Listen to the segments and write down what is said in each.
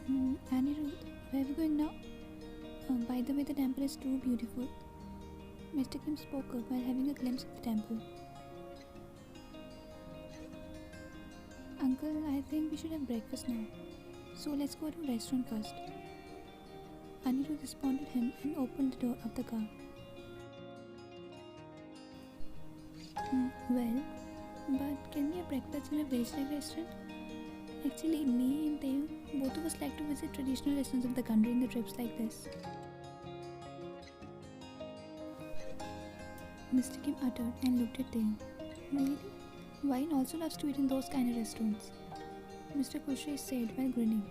Anirudh, where are we going now? By the way, the temple is too beautiful. Mr. Kim spoke up while having a glimpse of the temple. Uncle, I think we should have breakfast now. So let's go to a restaurant first. Anirudh responded him and opened the door of the car. Well, but can we have breakfast in a village-like restaurant? Actually, me and Teo, both of us like to visit traditional restaurants of the country in the trips like this. Mr. Kim uttered and looked at Teo. Really? Wine also loves to eat in those kind of restaurants, Mr. Kushre said while grinning.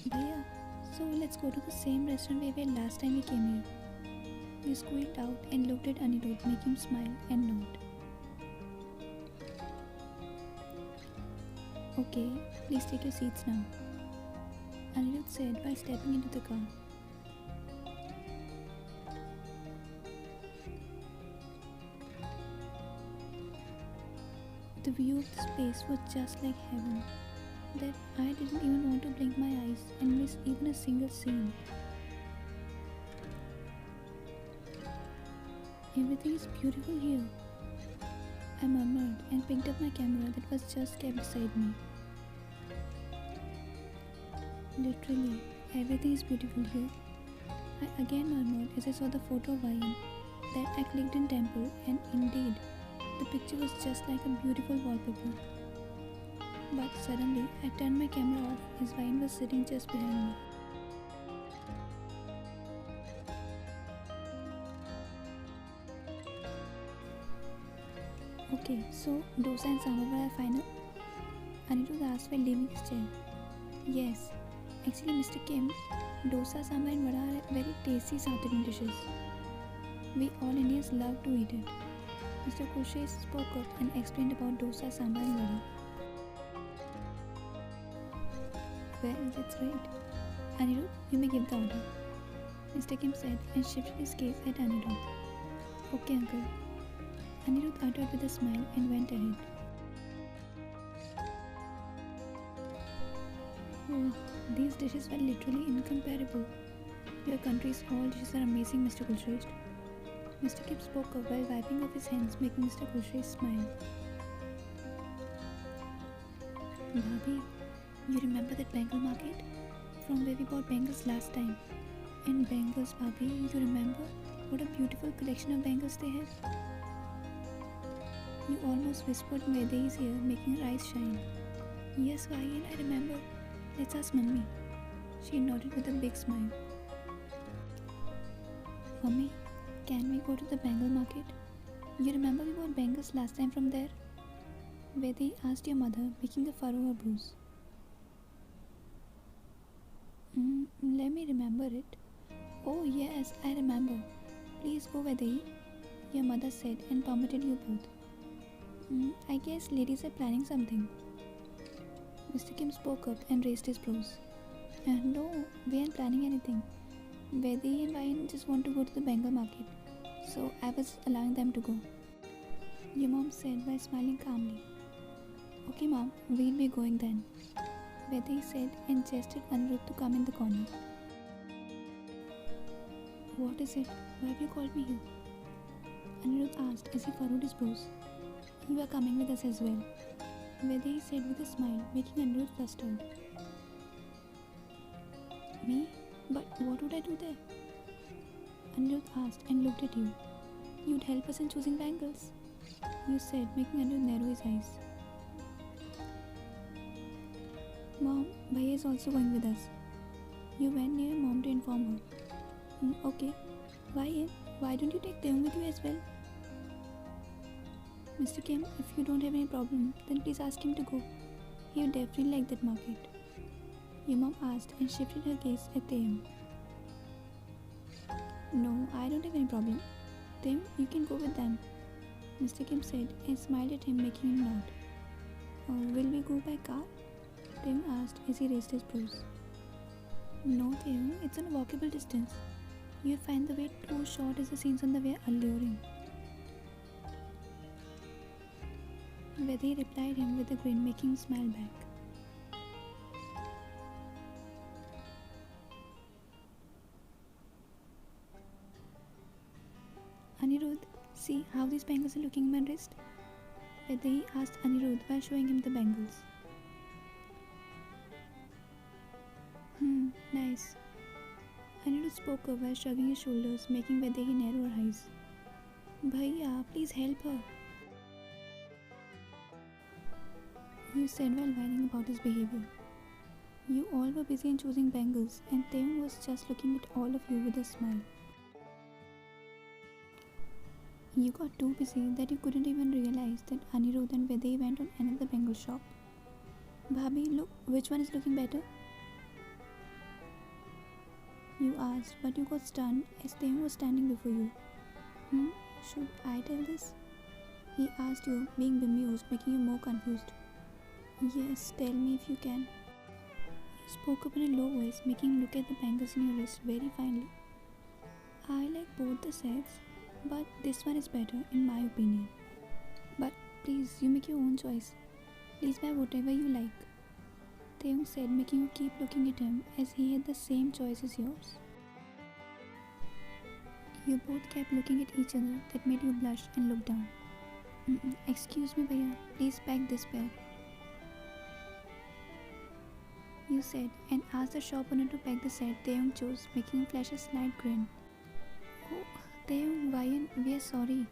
Bhaiya, so let's go to the same restaurant we were last time we came here. He squealed out and looked at Anirudh, making him smile and nod. Okay, please take your seats now, Anirudh said while stepping into the car. The view of the space was just like heaven, that I didn't even want to blink my eyes and miss even a single scene. Everything is beautiful here, I murmured and picked up my camera that was just kept beside me. Literally, everything is beautiful here, I again murmured as I saw the photo of Vayan that I clicked in temple, and indeed, the picture was just like a beautiful wallpaper. But suddenly, I turned my camera off as Vayan was sitting just behind me. Okay, so dosa and sambar are final? Anirudh asked while leaving his chair. Yes, actually Mr. Kim, dosa, sambar and vada are very tasty South Indian dishes. We all Indians love to eat it. Mr. Kushre spoke up and explained about dosa, sambar and vada. Well, that's great. Anirudh, you may give the order, Mr. Kim said and shifted his gaze at Anirudh. Okay, uncle. Anirudh uttered with a smile and went ahead. Oh, these dishes were literally incomparable. Your country's all dishes are amazing, Mr. Kulshresht. Mr. Kim spoke up while wiping off his hands, making Mr. Kulshresht smile. Bhabhi, you remember that Bengal market? From where we bought bangles last time. And bangles, Bhabhi, you remember? What a beautiful collection of bangles they have. You almost whispered Vaidehi is here, making her eyes shine. Yes, Vayan, I remember. Let's ask Mummy. She nodded with a big smile. Mummy, can we go to the Bengal market? You remember we bought bangles last time from there? Vaidehi asked your mother, making a furrow her brows. Let me remember it. Oh yes, I remember. Please go, Vaidehi, your mother said and permitted you both. I guess ladies are planning something. Mr. Kim spoke up and raised his brows. No, we aren't planning anything. Vaidehi and Vayan just want to go to the Bengal market, so I was allowing them to go, your mom said while smiling calmly. Okay, mom, we'll be going then, Vaidehi said and gestured Anirudh to come in the corner. What is it? Why have you called me here? Anirudh asked as he furrowed his brows. You are coming with us as well, Vaidehi said with a smile, making Anirudh flustered. Me? But what would I do there? Anirudh asked and looked at you. You'd help us in choosing bangles, you said, making Anirudh narrow his eyes. Mom, Bhaiya is also going with us. You went near mom to inform her. Okay. Why don't you take Taeyong with you as well? Mr. Kim, if you don't have any problem, then please ask him to go. He would definitely like that market, your mom asked and shifted her gaze at Taeyong. No, I don't have any problem. Taeyong, you can go with them, Mr. Kim said and smiled at him, making him nod. Will we go by car? Taeyong asked as he raised his brows. No, Taeyong, it's on a walkable distance. You find the way too short as the scenes on the way are alluring. Vedhi replied him with a grin, making him smile back. Anirudh, see how these bangles are looking in my wrist? Vedhi asked Anirudh while showing him the bangles. Nice. Anirudh spoke up while shrugging his shoulders, making Vedhi narrow her eyes. Bhaiya, please help her. You said while whining about his behavior. You all were busy in choosing bangles, and Taeyong was just looking at all of you with a smile. You got too busy that you couldn't even realize that Anirudh and Vedhi went on another bangle shop. Bhabhi, look, which one is looking better? You asked, but you got stunned as Taeyong was standing before you. Should I tell this? He asked you, being bemused, making you more confused. Yes, tell me if you can. You spoke up in a low voice, making him look at the bangles in your wrist very finely. I like both the sets, but this one is better in my opinion. But please, you make your own choice. Please buy whatever you like. Taeyong said, making you keep looking at him as he had the same choice as yours. You both kept looking at each other, that made you blush and look down. Excuse me, Bhaiya, please pack this pair. You said, and asked the shop owner to pack the set Taeyong chose, making him flash a slight grin. Oh, Taeyong, Vayan, we are sorry.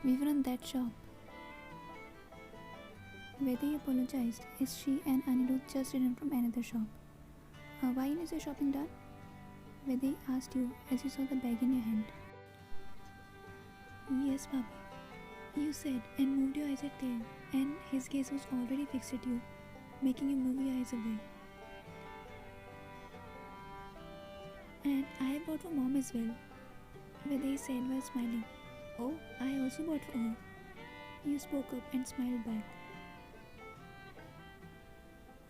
We were in that shop. Vedhi apologized as she and Anirudh just returned from another shop. Vayan, is your shopping done? Vedhi asked you as you saw the bag in your hand. Yes, Bhabhi. You said and moved your eyes at Taeyong, and his gaze was already fixed at you, making you move your eyes away. And I have bought for mom as well, Vedhi said while smiling. Oh, I also bought for her. You spoke up and smiled back.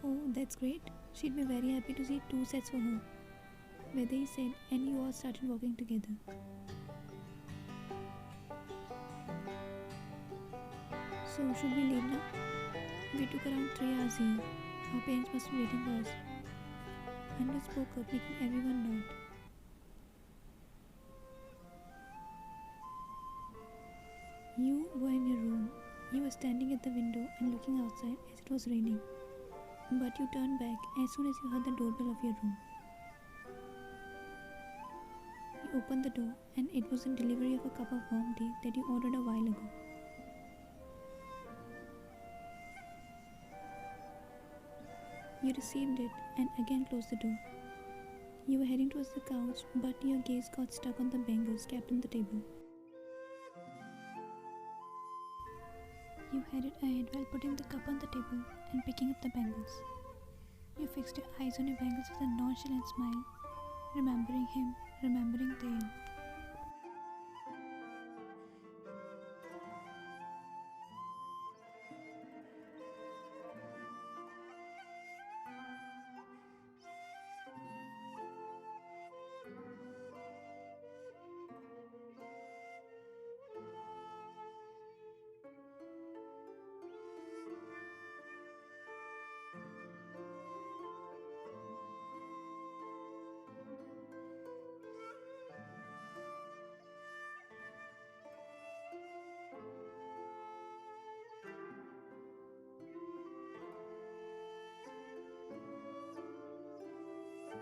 Oh, that's great. She'd be very happy to see 2 sets for her, Vedhi said, and you all started walking together. So, should we leave now? We took around 3 hours here. Our parents must be waiting for us. Anu spoke up, making everyone nod. You were in your room. You were standing at the window and looking outside as it was raining. But you turned back as soon as you heard the doorbell of your room. You opened the door, and it was a delivery of a cup of warm tea that you ordered a while ago. You received it and again closed the door. You were heading towards the couch, but your gaze got stuck on the bangles kept on the table. You headed ahead while putting the cup on the table and picking up the bangles. You fixed your eyes on your bangles with a nonchalant smile, remembering him, remembering Taeyong.